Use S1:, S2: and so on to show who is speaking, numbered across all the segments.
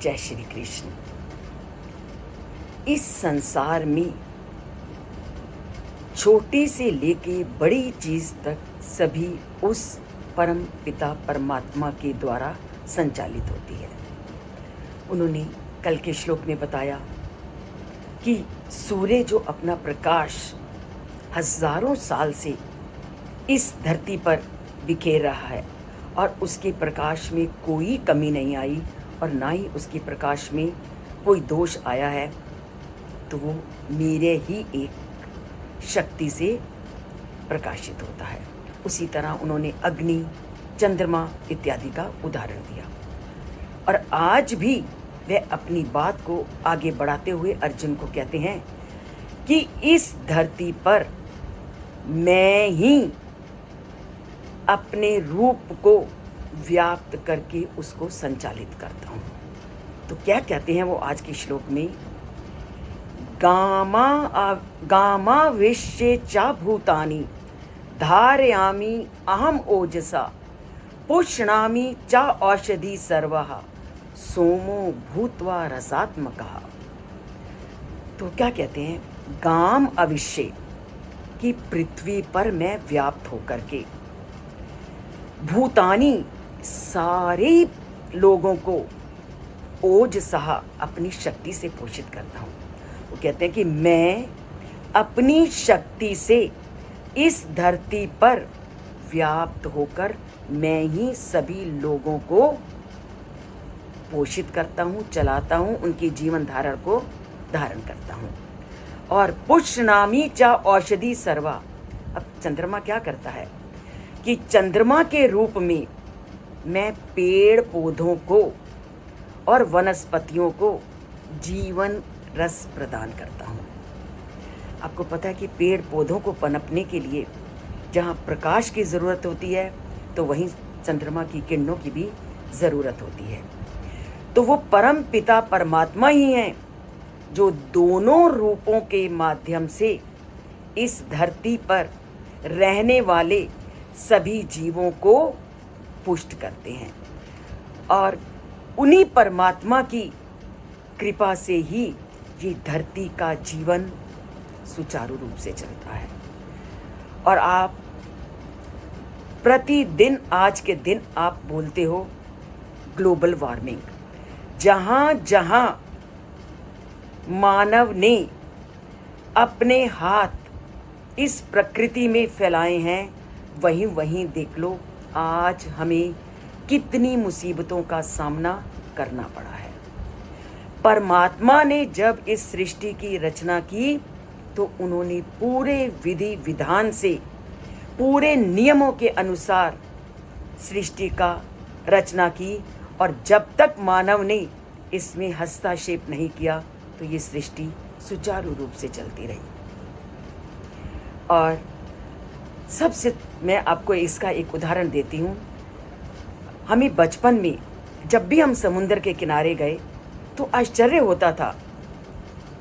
S1: जय श्री कृष्ण। इस संसार में छोटी से लेके बड़ी चीज तक सभी उस परम पिता परमात्मा के द्वारा संचालित होती है। उन्होंने कल के श्लोक में बताया कि सूर्य जो अपना प्रकाश हजारों साल से इस धरती पर बिखेर रहा है और उसके प्रकाश में कोई कमी नहीं आई और ना ही उसके प्रकाश में कोई दोष आया है, तो वो मेरे ही एक शक्ति से प्रकाशित होता है। उसी तरह उन्होंने अग्नि, चंद्रमा इत्यादि का उदाहरण दिया और आज भी वे अपनी बात को आगे बढ़ाते हुए अर्जुन को कहते हैं कि इस धरती पर मैं ही अपने रूप को व्याप्त करके उसको संचालित करता हूँ। तो क्या कहते हैं वो आज के श्लोक में, गामा विश्वे च भूतानि धारयामि अहम ओजसा पुष्णामि च औषधि सर्वः सोमो भूत्वा रसात्मकः। तो क्या कहते हैं, गाम अविश्य की पृथ्वी पर मैं व्याप्त होकर के भूतानी सारे लोगों को ओजसः अपनी शक्ति से पोषित करता हूँ। वो कहते हैं कि मैं अपनी शक्ति से इस धरती पर व्याप्त होकर मैं ही सभी लोगों को पोषित करता हूँ, चलाता हूँ, उनकी जीवन धारण को धारण करता हूँ। और पुष्णामि च औषधि सर्वा। अब चंद्रमा क्या करता है कि चंद्रमा के रूप में मैं पेड़ पौधों को और वनस्पतियों को जीवन रस प्रदान करता हूँ। आपको पता है कि पेड़ पौधों को पनपने के लिए जहाँ प्रकाश की ज़रूरत होती है तो वहीं चंद्रमा की किरणों की भी ज़रूरत होती है। तो वो परम पिता परमात्मा ही हैं जो दोनों रूपों के माध्यम से इस धरती पर रहने वाले सभी जीवों को पुष्ट करते हैं और उन्हीं परमात्मा की कृपा से ही ये धरती का जीवन सुचारू रूप से चलता है। और आप प्रतिदिन आज के दिन आप बोलते हो ग्लोबल वार्मिंग। जहाँ जहाँ मानव ने अपने हाथ इस प्रकृति में फैलाए हैं वहीं वहीं देख लो आज हमें कितनी मुसीबतों का सामना करना पड़ा है। परमात्मा ने जब इस सृष्टि की रचना की तो उन्होंने पूरे विधि विधान से, पूरे नियमों के अनुसार सृष्टि का रचना की और जब तक मानव ने इसमें हस्तक्षेप नहीं किया तो ये सृष्टि सुचारू रूप से चलती रही। और सबसे मैं आपको इसका एक उदाहरण देती हूँ। हमें बचपन में जब भी हम समुद्र के किनारे गए तो आश्चर्य होता था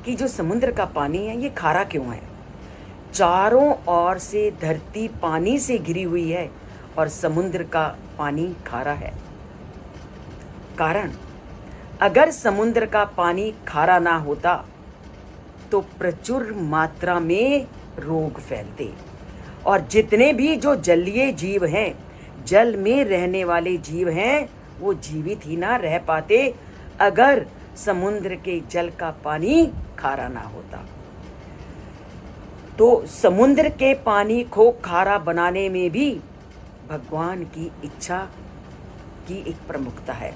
S1: कि जो समुद्र का पानी है ये खारा क्यों है। चारों ओर से धरती पानी से घिरी हुई है और समुद्र का पानी खारा है। कारण, अगर समुद्र का पानी खारा ना होता तो प्रचुर मात्रा में रोग फैलते और जितने भी जो जलीय जीव हैं, जल में रहने वाले जीव हैं, वो जीवित ही ना रह पाते अगर समुद्र के जल का पानी खारा ना होता। तो समुद्र के पानी को खारा बनाने में भी भगवान की इच्छा की एक प्रमुखता है।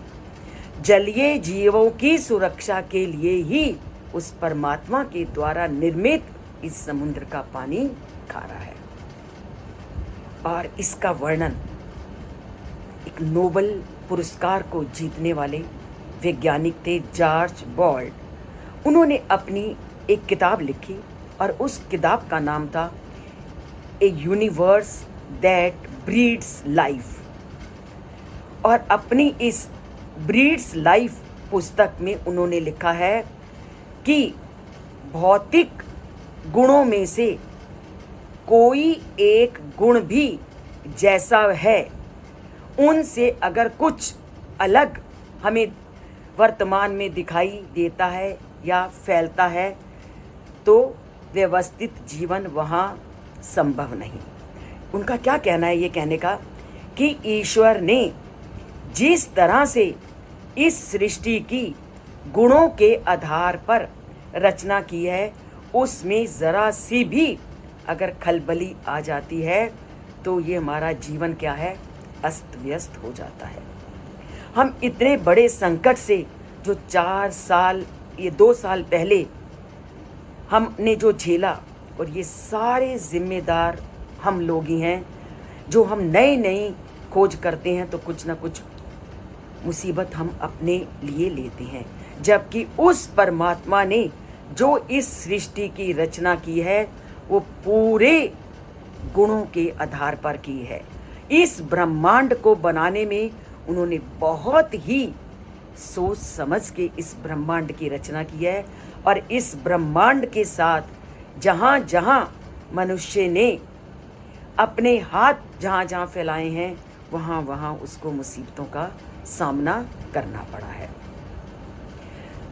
S1: जलीय जीवों की सुरक्षा के लिए ही उस परमात्मा के द्वारा निर्मित इस समुद्र का पानी खारा है। और इसका वर्णन एक नोबेल पुरस्कार को जीतने वाले वैज्ञानिक थे जॉर्ज बॉल्ड। उन्होंने अपनी एक किताब लिखी और उस किताब का नाम था ए यूनिवर्स दैट ब्रीड्स लाइफ। और अपनी इस ब्रीड्स लाइफ पुस्तक में उन्होंने लिखा है कि भौतिक गुणों में से कोई एक गुण भी जैसा है उनसे अगर कुछ अलग हमें वर्तमान में दिखाई देता है या फैलता है, तो व्यवस्थित जीवन वहाँ संभव नहीं। उनका क्या कहना है ये कहने का कि ईश्वर ने जिस तरह से इस सृष्टि की गुणों के आधार पर रचना की है, उसमें ज़रा सी भी अगर खलबली आ जाती है तो ये हमारा जीवन क्या है, अस्त व्यस्त हो जाता है। हम इतने बड़े संकट से जो 4 साल, ये 2 साल पहले हमने जो झेला, और ये सारे जिम्मेदार हम लोग ही हैं, जो हम नई नई खोज करते हैं तो कुछ ना कुछ मुसीबत हम अपने लिए लेते हैं, जबकि उस परमात्मा ने जो इस सृष्टि की रचना की है वो पूरे गुणों के आधार पर की है। इस ब्रह्मांड को बनाने में उन्होंने बहुत ही सोच समझ के इस ब्रह्मांड की रचना की है, और इस ब्रह्मांड के साथ जहाँ जहाँ मनुष्य ने अपने हाथ जहाँ जहाँ फैलाए हैं, वहाँ वहाँ उसको मुसीबतों का सामना करना पड़ा है।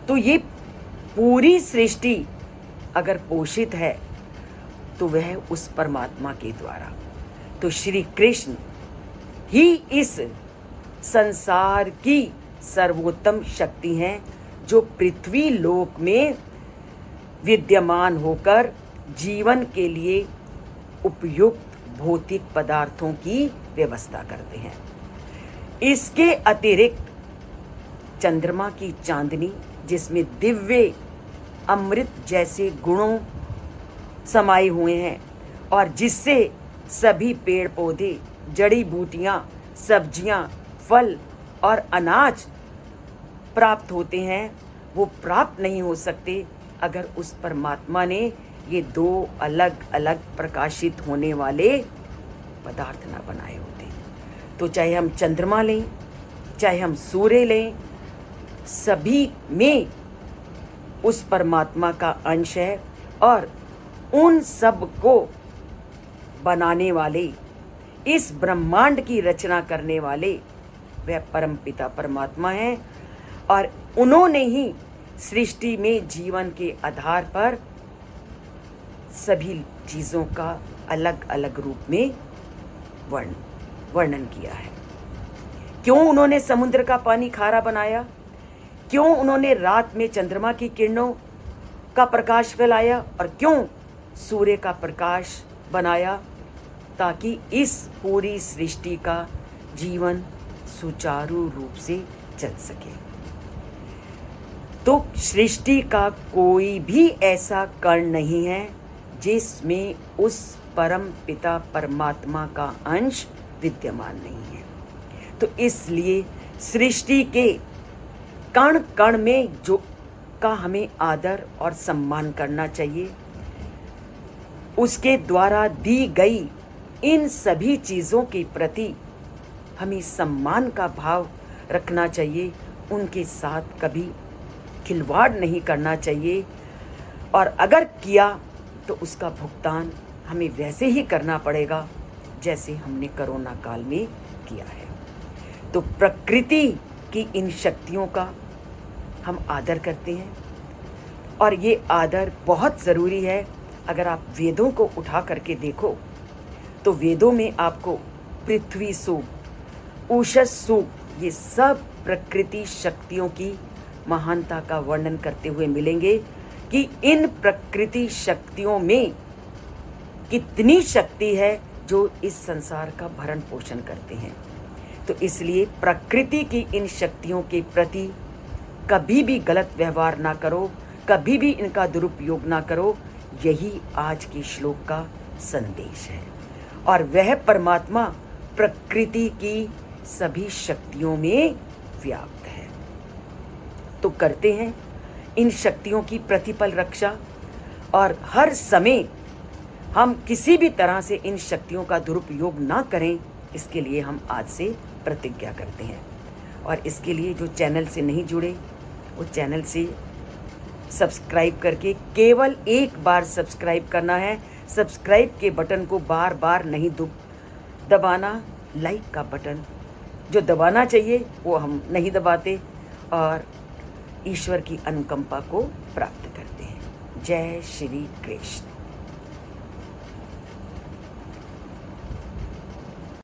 S1: तो ये पूरी सृष्टि अगर पोषित है तो वह उस परमात्मा के द्वारा। तो श्री कृष्ण ही इस संसार की सर्वोत्तम शक्ति हैं, जो पृथ्वी लोक में विद्यमान होकर जीवन के लिए उपयुक्त भौतिक पदार्थों की व्यवस्था करते हैं। इसके अतिरिक्त चंद्रमा की चांदनी, जिसमें दिव्य अमृत जैसे गुणों समाये हुए हैं और जिससे सभी पेड़ पौधे, जड़ी बूटियाँ, सब्जियाँ, फल और अनाज प्राप्त होते हैं, वो प्राप्त नहीं हो सकते अगर उस परमात्मा ने ये 2 अलग अलग प्रकाशित होने वाले पदार्थ ना बनाए होते। तो चाहे हम चंद्रमा लें, चाहे हम सूर्य लें, सभी में उस परमात्मा का अंश है, और उन सब को बनाने वाले, इस ब्रह्मांड की रचना करने वाले वह परमपिता परमात्मा हैं, और उन्होंने ही सृष्टि में जीवन के आधार पर सभी चीज़ों का अलग अलग रूप में वर्णन किया है। क्यों उन्होंने समुद्र का पानी खारा बनाया, क्यों उन्होंने रात में चंद्रमा की किरणों का प्रकाश फैलाया, और क्यों सूर्य का प्रकाश बनाया, ताकि इस पूरी सृष्टि का जीवन सुचारू रूप से चल सके। तो सृष्टि का कोई भी ऐसा कण नहीं है जिसमें उस परम पिता परमात्मा का अंश विद्यमान नहीं है। तो इसलिए सृष्टि के कण कण में जो का हमें आदर और सम्मान करना चाहिए, उसके द्वारा दी गई इन सभी चीज़ों के प्रति हमें सम्मान का भाव रखना चाहिए, उनके साथ कभी खिलवाड़ नहीं करना चाहिए, और अगर किया तो उसका भुगतान हमें वैसे ही करना पड़ेगा जैसे हमने कोरोना काल में किया है। तो प्रकृति की इन शक्तियों का हम आदर करते हैं, और ये आदर बहुत ज़रूरी है। अगर आप वेदों को उठा करके देखो तो वेदों में आपको पृथ्वी सूक्त, उषस सूक्त, ये सब प्रकृति शक्तियों की महानता का वर्णन करते हुए मिलेंगे कि इन प्रकृति शक्तियों में कितनी शक्ति है जो इस संसार का भरण पोषण करते हैं। तो इसलिए प्रकृति की इन शक्तियों के प्रति कभी भी गलत व्यवहार ना करो, कभी भी इनका दुरुपयोग ना करो। यही आज के श्लोक का संदेश है, और वह परमात्मा प्रकृति की सभी शक्तियों में व्याप्त है। तो करते हैं इन शक्तियों की प्रतिपल रक्षा, और हर समय हम किसी भी तरह से इन शक्तियों का दुरुपयोग ना करें, इसके लिए हम आज से प्रतिज्ञा करते हैं। और इसके लिए जो चैनल से नहीं जुड़े, वो चैनल से सब्सक्राइब करके, केवल एक बार सब्सक्राइब करना है। सब्सक्राइब के बटन को बार बार नहीं दबाना। लाइक का बटन जो दबाना चाहिए वो हम नहीं दबाते, और ईश्वर की अनुकंपा को प्राप्त करते हैं। जय श्री कृष्ण।